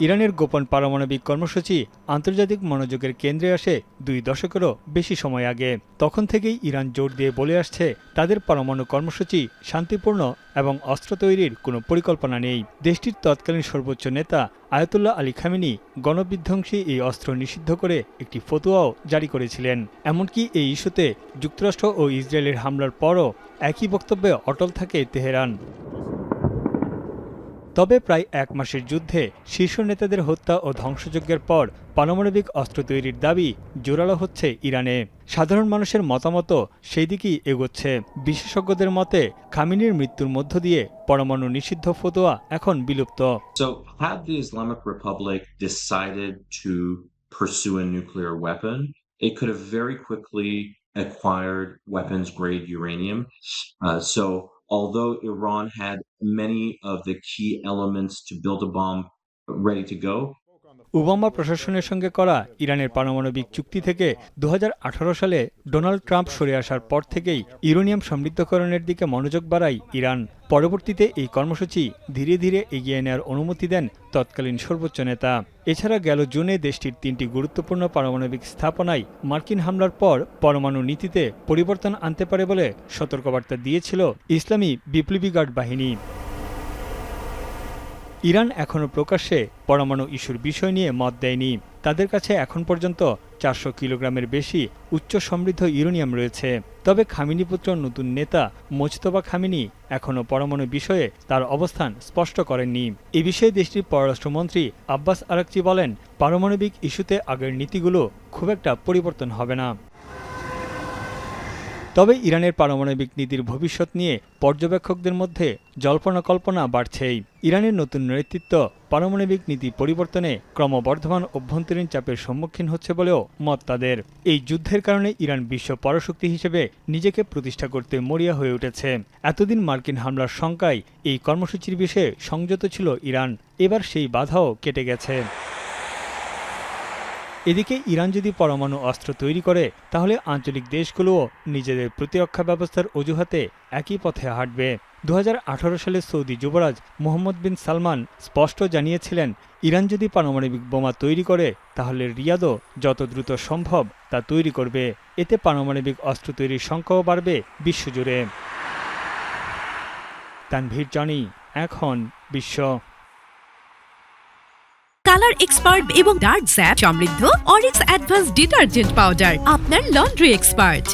ইরানের গোপন পারমাণবিক কর্মসূচি আন্তর্জাতিক মনোযোগের কেন্দ্রে আসে 2 দশকেরও বেশি সময় আগে। তখন থেকেই ইরান জোর দিয়ে বলে আসছে তাদের পরমাণু কর্মসূচি শান্তিপূর্ণ এবং অস্ত্র তৈরির কোনো পরিকল্পনা নেই। দেশটির তৎকালীন সর্বোচ্চ নেতা আয়াতুল্লাহ আলী খামেনি গণবিধ্বংসী এই অস্ত্র নিষিদ্ধ করে একটি ফতোয়াও জারি করেছিলেন। এমনকি এই ইস্যুতে যুক্তরাষ্ট্র ও ইসরায়েলের হামলার পরও একই বক্তব্যে অটল থাকে তেহরান। তবে প্রায় 1 মাসের যুদ্ধে শীর্ষ নেতাদের হত্যা ও ধ্বংসযজ্ঞের পর পারমাণবিক অস্ত্র তৈরির দাবি জোরালো হচ্ছে ইরানে। সাধারণ মানুষের মতামতও সেই দিকেই এগোচ্ছে। বিশেষজ্ঞদের মতে খামেনির মৃত্যুর মধ্য দিয়ে পরমাণু নিষিদ্ধ ফতোয়া এখন বিলুপ্ত। So had the Islamic Republic decided to pursue a nuclear weapon, it could have very quickly acquired weapons-grade uranium. So although Iran had many of the key elements to build a bomb ready to go, Obama প্রশাসনের সঙ্গে করা ইরানের পারমাণবিক চুক্তি থেকে 2018 সালে Donald Trump সরে আসার পর থেকেই ইউরেনিয়াম সমৃদ্ধকরণের দিকে মনোযোগ বাড়ায় ইরান। পরবর্তীতে এই কর্মসূচি ধীরে ধীরে এগিয়ে নেওয়ার অনুমতি দেন তৎকালীন সর্বোচ্চ নেতা। এছাড়া গেল জুনে দেশটির 3টি গুরুত্বপূর্ণ পারমাণবিক স্থাপনায় মার্কিন হামলার পর পরমাণু নীতিতে পরিবর্তন আনতে পারে বলে সতর্কবার্তা দিয়েছিল ইসলামী বিপ্লবী গার্ড বাহিনী। ইরান এখনও প্রকাশ্যে পরমাণু ইস্যুর বিষয় নিয়ে মত দেয়নি। তাদের কাছে এখন পর্যন্ত 400 কিলোগ্রামের বেশি উচ্চ সমৃদ্ধ ইউরেনিয়াম রয়েছে। তবে খামেনিপুত্র নতুন নেতা মোজতবা খামেনি এখনও পরমাণু বিষয়ে তার অবস্থান স্পষ্ট করেননি। এ বিষয়ে দেশটির পররাষ্ট্রমন্ত্রী আব্বাস আরাকচি বলেন, পারমাণবিক ইস্যুতে আগের নীতিগুলো খুব একটা পরিবর্তন হবে না। তবে ইরানের পারমাণবিক নীতির ভবিষ্যৎ নিয়ে পর্যবেক্ষকদের মধ্যে জল্পনা কল্পনা বাড়ছেই। ইরানের নতুন নেতৃত্ব পারমাণবিক নীতি পরিবর্তনে ক্রমবর্ধমান অভ্যন্তরীণ চাপের সম্মুখীন হচ্ছে বলেও মত তাদের। এই যুদ্ধের কারণে ইরান বিশ্ব পরাশক্তি হিসেবে নিজেকে প্রতিষ্ঠা করতে মরিয়া হয়ে উঠেছে। এতদিন মার্কিন হামলার শঙ্কায় এই কর্মসূচির বিষয়ে সংযত ছিল ইরান, এবার সেই বাধাও কেটে গেছে। এদিকে ইরান যদি পরমাণু অস্ত্র তৈরি করে তাহলে আঞ্চলিক দেশগুলোও নিজেদের প্রতিরক্ষা ব্যবস্থার অজুহাতে একই পথে হাঁটবে। 2018 সালে সৌদি যুবরাজ মোহাম্মদ বিন সালমান স্পষ্ট জানিয়েছিলেন, ইরান যদি পারমাণবিক বোমা তৈরি করে তাহলে রিয়াদও যত দ্রুত সম্ভব তা তৈরি করবে। এতে পারমাণবিক অস্ত্র তৈরির সংখ্যাও বাড়বে বিশ্বজুড়ে। তানভীর জনি, এখন বিশ্ব। কালার এক্সপার্ট এবং ডার্ক স্যাপ সমৃদ্ধ অরিক্স অ্যাডভান্স ডিটারজেন্ট পাউডার আপনার লন্ড্রি এক্সপার্ট।